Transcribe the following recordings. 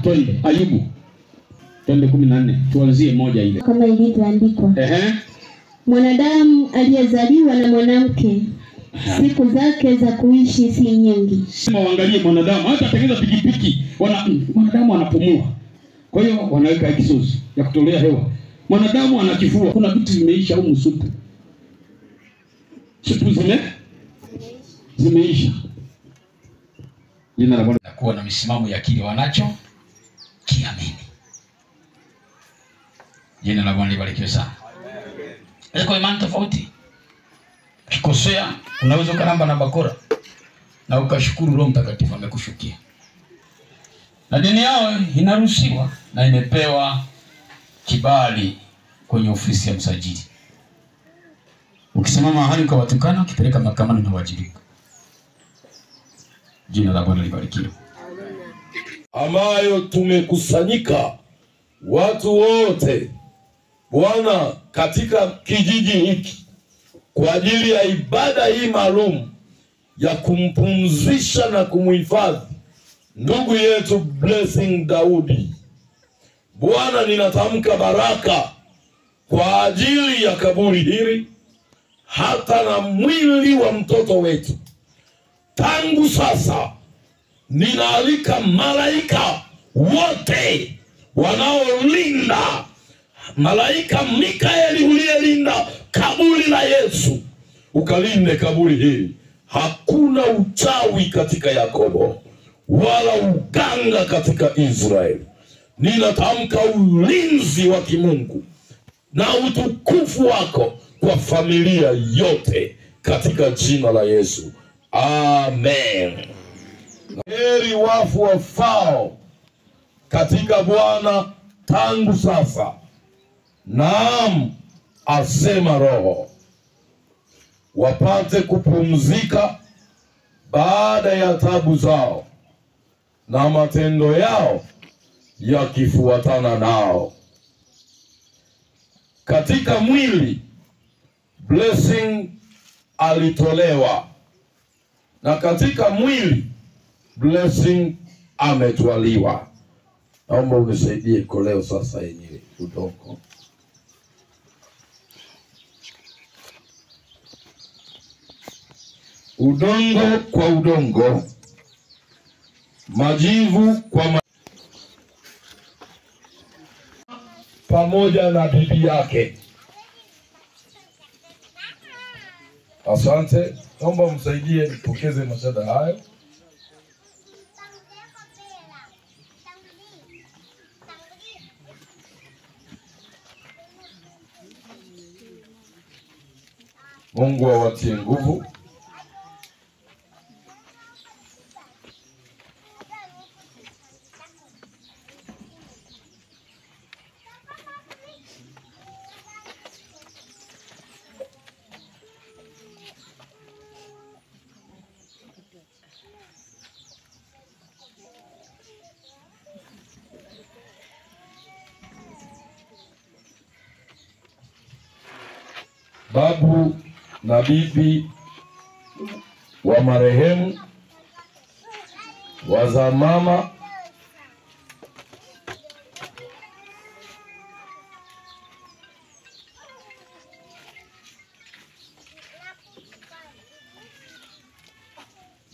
Twende Ayubu. Twende 14. Tuanzie moja ile. Kama ilivyoandikwa. Mwanadamu aliyezaliwa na mwanamke, siku zake za kuishi si nyingi. Sema waangalie mwanadamu, hata tengeneza pikipiki, mwanadamu anapumua. Kwa hiyo wanaweka exhaust ya kutolea hewa. Mwanadamu ana kifua. Kuna vitu vimeisha huko supu. Supu zimeisha. Jina la Bwana kuwa na misimamo ya kile wanacho kiamini. Jina la Bwana libarikiwe sana. Kwa imani tofauti. Ukikosea unaweza ukaramba na bakora na ukashukuru Roho Mtakatifu amekushukia. Na dini yao inaruhusiwa na imepewa kibali kwenye ofisi ya msajili. Ukisimama mahali kwa watukana, ukipeleka mahakamani na wajibika. Jina la Bwana libarikiwe. Ambayo tumekusanyika watu wote Bwana katika kijiji hiki kwa ajili ya ibada hii maalum ya kumpumzisha na kumhifadhi ndugu yetu Blessing Daudi. Bwana, ninatamka baraka kwa ajili ya kaburi hili, hata na mwili wa mtoto wetu. Tangu sasa ninaalika malaika wote wanaolinda, malaika Mikaeli uliyelinda kaburi la Yesu, ukalinde kaburi hili. Hakuna uchawi katika Yakobo wala uganga katika Israeli. Ninatamka ulinzi wa kimungu na utukufu wako kwa familia yote katika jina la Yesu. Amen. Heri wafu wafao katika Bwana tangu sasa. Naam, asema Roho, wapate kupumzika baada ya tabu zao na matendo yao yakifuatana nao. Katika mwili Blessing alitolewa, na katika mwili Blessing ametwaliwa. Naomba unisaidie koleo sasa yenye udongo. Udongo kwa udongo, majivu kwa pamoja na bibi yake. Asante. Naomba msaidie nipokeze mashada hayo. Mungu awatie nguvu. Babu na bibi wa marehemu, wazaa mama,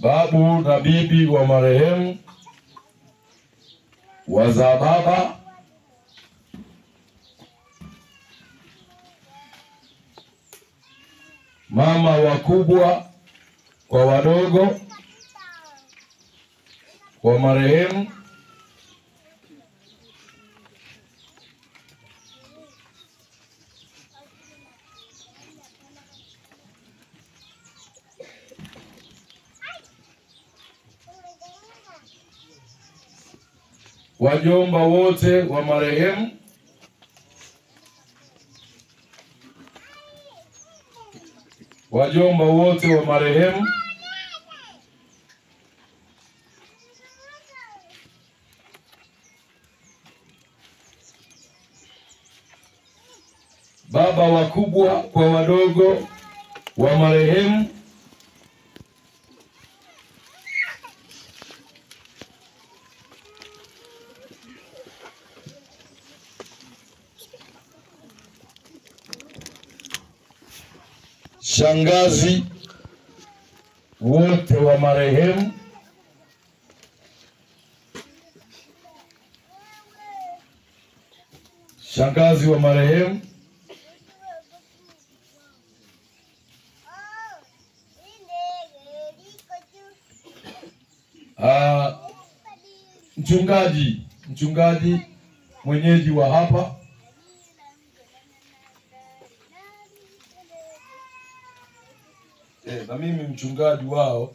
babu na bibi wa marehemu, wazaa baba, mama wakubwa kwa wadogo wa marehemu, wajomba wote wa marehemu, wajomba wote wa marehemu, baba wakubwa kwa wadogo wa marehemu, shangazi wote wa marehemu, shangazi wa marehemu, mchungaji mwenyeji wa hapa, na mimi mchungaji wao.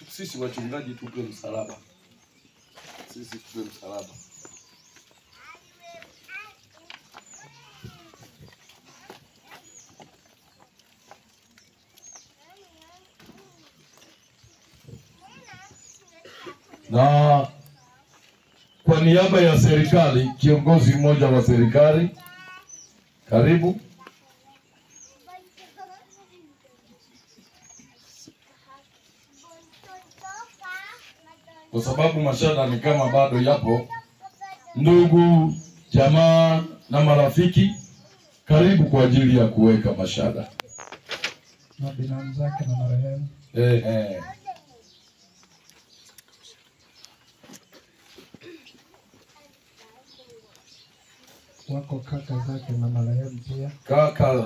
Sisi wachungaji tupe msalaba, sisi tupe msalaba. Na kwa niaba ya serikali, kiongozi mmoja wa serikali, karibu. Kwa sababu mashada ni kama bado yapo, ndugu, jamaa na marafiki, karibu kwa ajili ya kuweka mashada na binamu zake na marehemu. Wako kaka zake na marehemu pia, kaka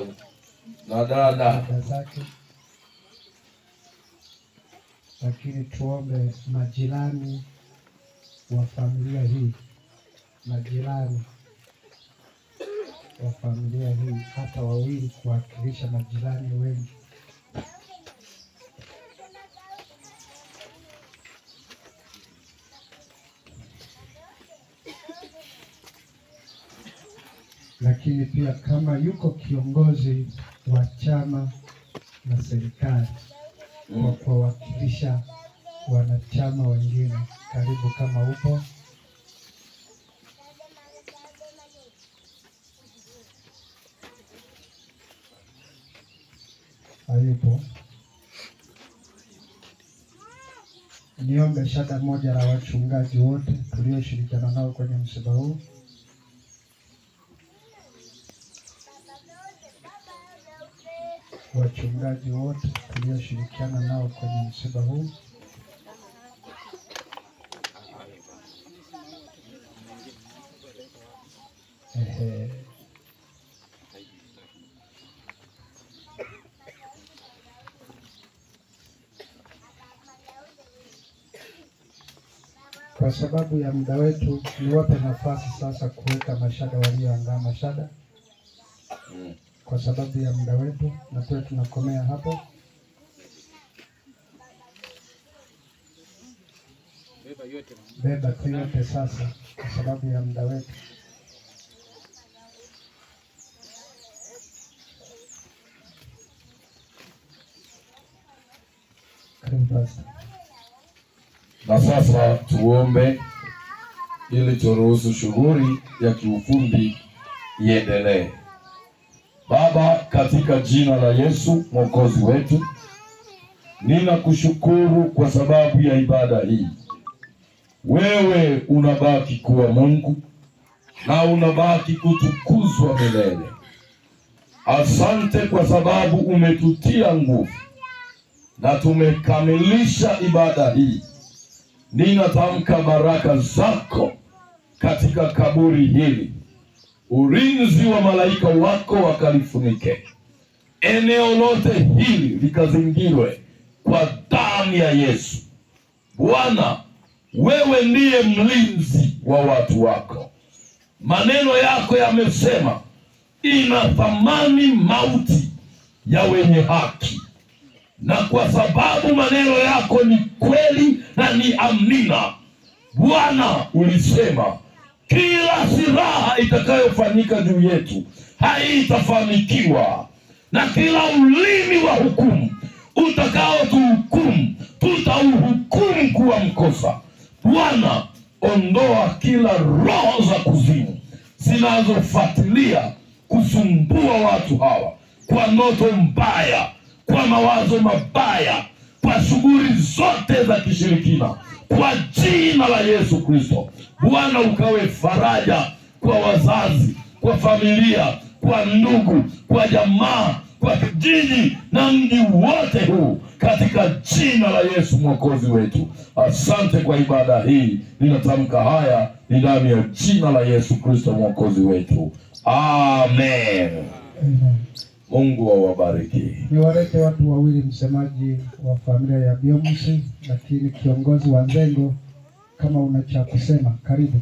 na dada zake. Lakini tuombe majirani wa familia hii, majirani wa familia hii, hata wawili kuwakilisha majirani wengi. Lakini pia kama yuko kiongozi wa chama na serikali kwa kuwakilisha wanachama wengine, karibu kama upo. Hayupo. Niombe shada moja la wachungaji wote tulioshirikiana nao kwenye msiba huu. Wachungaji wote tulioshirikiana nao kwenye msiba huu. Kwa sababu ya muda wetu, niwape nafasi sasa kuweka mashada walioandaa mashada. Kwa sababu ya muda wetu, na pia tunakomea hapo. Beba tu yote sasa, kwa sababu ya muda wetu. Na sasa tuombe ili turuhusu shughuli ya kiufundi iendelee. Baba, katika jina la Yesu Mwokozi wetu, ninakushukuru kwa sababu ya ibada hii. Wewe unabaki kuwa Mungu na unabaki kutukuzwa milele. Asante kwa sababu umetutia nguvu na tumekamilisha ibada hii. Ninatamka baraka zako katika kaburi hili. Ulinzi wa malaika wako wakalifunike. Eneo lote hili likazingirwe kwa damu ya Yesu. Bwana, wewe ndiye mlinzi wa watu wako. Maneno yako yamesema, ina thamani mauti ya wenye haki. Na kwa sababu maneno yako ni kweli na ni amina, Bwana ulisema kila silaha itakayofanyika juu yetu haitafanikiwa, na kila ulimi wa hukumu utakaotuhukumu tutauhukumu kuwa mkosa. Bwana, ondoa kila roho za kuzimu zinazofuatilia kusumbua watu hawa kwa ndoto mbaya, kwa mawazo mabaya, kwa shughuli zote za kishirikina, kwa jina la Yesu Kristo. Bwana, ukawe faraja kwa wazazi, kwa familia, kwa ndugu, kwa jamaa, kwa kijiji na mji wote huu katika jina la Yesu Mwokozi wetu. Asante kwa ibada hii. Ninatamka haya ni ndani ya jina la Yesu Kristo Mwokozi wetu. Amen. Amen. Mungu awabariki. Niwalete watu wawili, msemaji wa familia ya Biomusi, lakini kiongozi wa Nzengo. Kama una cha kusema, karibu.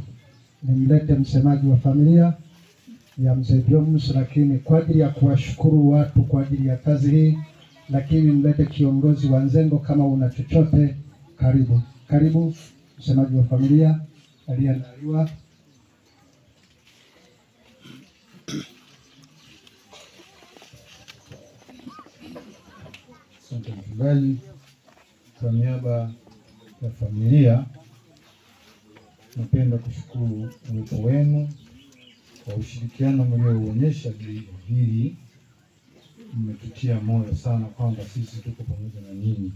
Nimlete msemaji wa familia ya mzee Biomusi, lakini kwa ajili ya kuwashukuru watu kwa ajili ya kazi hii, lakini nimlete kiongozi wa Nzengo. Kama una chochote, karibu. Karibu msemaji wa familia aliyeandaliwa. Asante mchungaji. Kwa niaba ya familia napenda kushukuru uwepo wenu kwa ushirikiano mlioonyesha hili. Mmetutia moyo sana kwamba sisi tuko pamoja na nyinyi.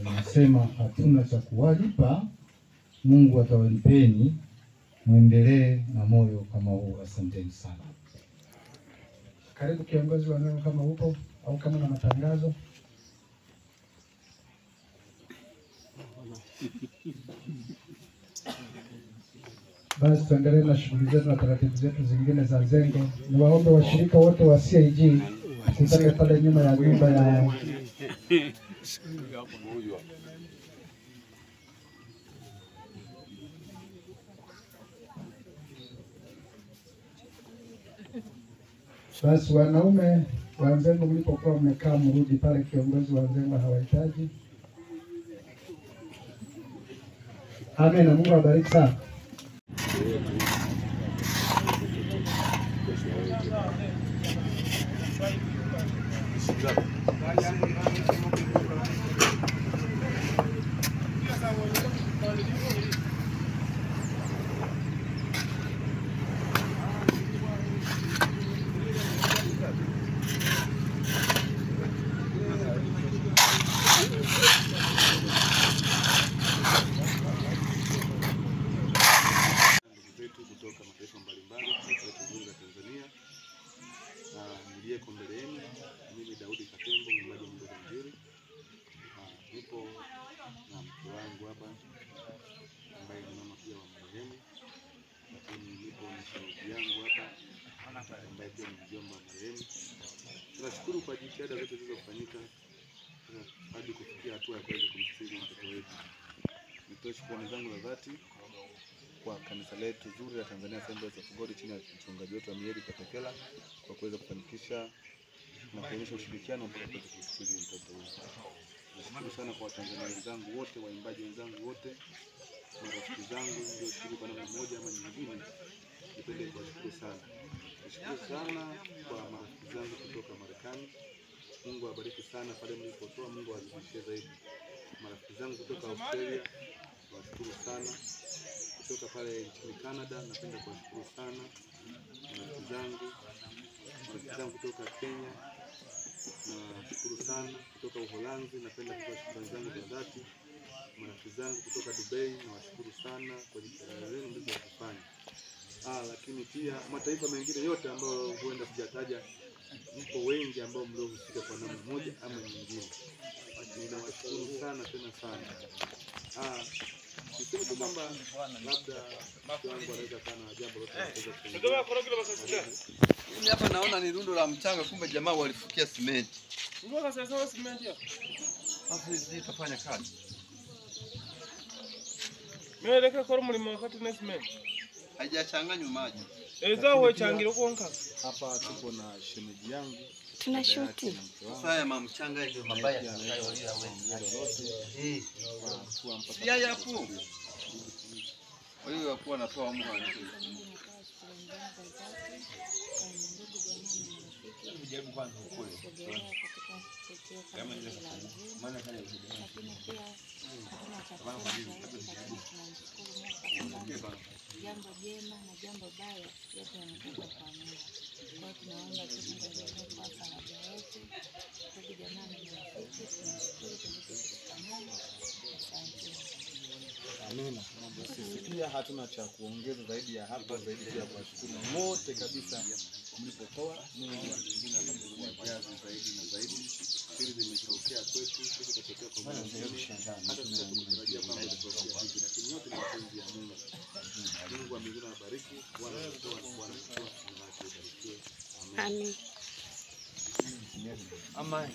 Nasema hatuna cha kuwalipa, Mungu atawalipeni, muendelee na moyo kama huu. Asanteni sana. Karibu kiongozi wa Nzengo, kama upo au kama na matangazo. Basi tuendelee na shughuli zetu na taratibu zetu zingine za Nzengo. Niwaombe washirika wote wa CIG tukutane pale nyuma ya nyumba ya basi. Wanaume wa Nzengo, mlipokuwa mmekaa mrudi pale, kiongozi wa Nzengo hawahitaji. Amen, na Mungu awabariki sana. Kutoka mataifa mbalimbali taifa letu zuri la Tanzania, na niliyeko mbele yenu mimi Daudi Katembo, mwimbaji wa nyimbo za Injili. Nipo na mke wangu hapa ambaye ni mama pia wa marehemu, lakini nipo na shemeji yangu hapa ambaye pia ni mjomba wa marehemu. Tunashukuru kwa jitihada zote zilizofanyika hadi kufikia hatua ya kuweza kumstiri mtoto wetu. Nitoe shukrani zangu za dhati kwa kanisa letu zuri la Tanzania Assemblies of God chini ya mchungaji wetu Amieli Katekela kwa kuweza kufanikisha na kuonyesha ushirikiano mpaka kuweza kustiri mtoto wetu. Nashukuru sana kwa Watanzania wenzangu wote, waimbaji wenzangu wote, marafiki zangu ndio shiriki kwa namna moja ama nyingine. Nipende kuwashukuru sana. Nashukuru sana kwa marafiki zangu kutoka Marekani. Mungu awabariki sana pale mlipotoa, Mungu awazidishie zaidi. Marafiki zangu kutoka Australia, nawashukuru sana. Kutoka pale nchini Canada, napenda kuwashukuru sana. Marafiki zangu kutoka Kenya, nashukuru sana. Kutoka Uholanzi, napenda kutoa shukrani zangu za dhati. Marafiki zangu kutoka Dubai, nawashukuru sana kwa jitihada zenu mlizofanya. Lakini pia mataifa mengine yote ambayo huenda sijataja, mpo wengi ambao mliohusika kwa namna moja ama nyingine. Ninawashukuru sana tena sana. Niseme tu kwamba labda wangu anaweza kana jambo lote. Mimi hapa naona ni rundo la mchanga, kumbe jamaa walifukia simenti. Ngoja sasa simenti hapo. Hapo hizi tutafanya kazi. Mimi nataka kwa mlimo wakati na simenti. Haijachanganywa maji. Ezao wewe changiro kuonka. Hapa tuko na shemeji yangu. Tunashuti. Sasa ya mchanga ndio mabaya sana yale wewe. Si haya hapo. Kwa hiyo hapo anatoa Mungu Jaribu kwanza ukule. Kama ni maana kana lakini pia jambo jema na jambo baya yote yanatoka kwa Mungu. Kwa hiyo tunaomba tuendelee kwa faraja yetu. Ndugu jamani na rafiki, tunashukuru kwa pamoja. Asante. Amina. Sisi pia hatuna cha kuongeza zaidi ya hapa, zaidi ya kuwashukuru wote kabisa mlipotoa. Mungu awajaze zaidi na zaidi. Hili limetokea kwetu, sisi tutotokea kwa Mungu. Hata tunatarajia kwamba tutatoka hivi, lakini yote ni mapenzi ya Mungu. Mungu wa mbinguni awabariki. Bwana atoa, Bwana atoa, na watu wabarikiwe. Amen. Amen. Amen.